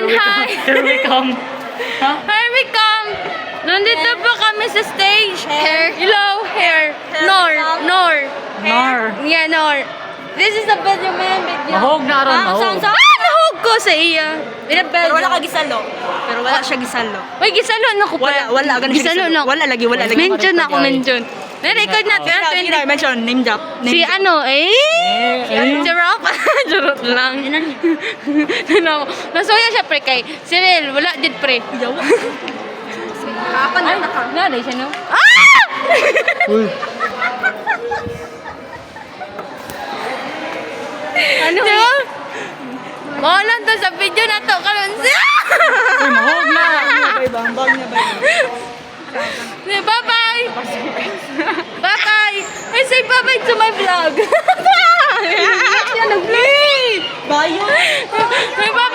And hi! Here we come. Here we come! Nandito po kami sa stage. Hair. Hello, hair. Nor. Yeah, Nor. This is a video man video. Mahog na aron, mahog. Nahog ko sa iya. Pero wala ka gisalo. Pero wala siya gisalo. Uy, gisalo na ko pa. Wala ganun siya Gisalo na. Wala lagi. Mention na ako, mention. Na-record natin. Kira, mention, name drop. Si ano, Charot. Charot lang. Nasuya siya pre kay Cyril, wala din pre. Kapan na ka? Naday siya no? Ah! Uy. Ano? Mawalan to sa video na to. Karon siya. Uy, mahog na. Bang niya ba? Bye-bye. Bye-bye. I say bye-bye to my vlog. Siya nag-vlog. Bayo. Bye-bye.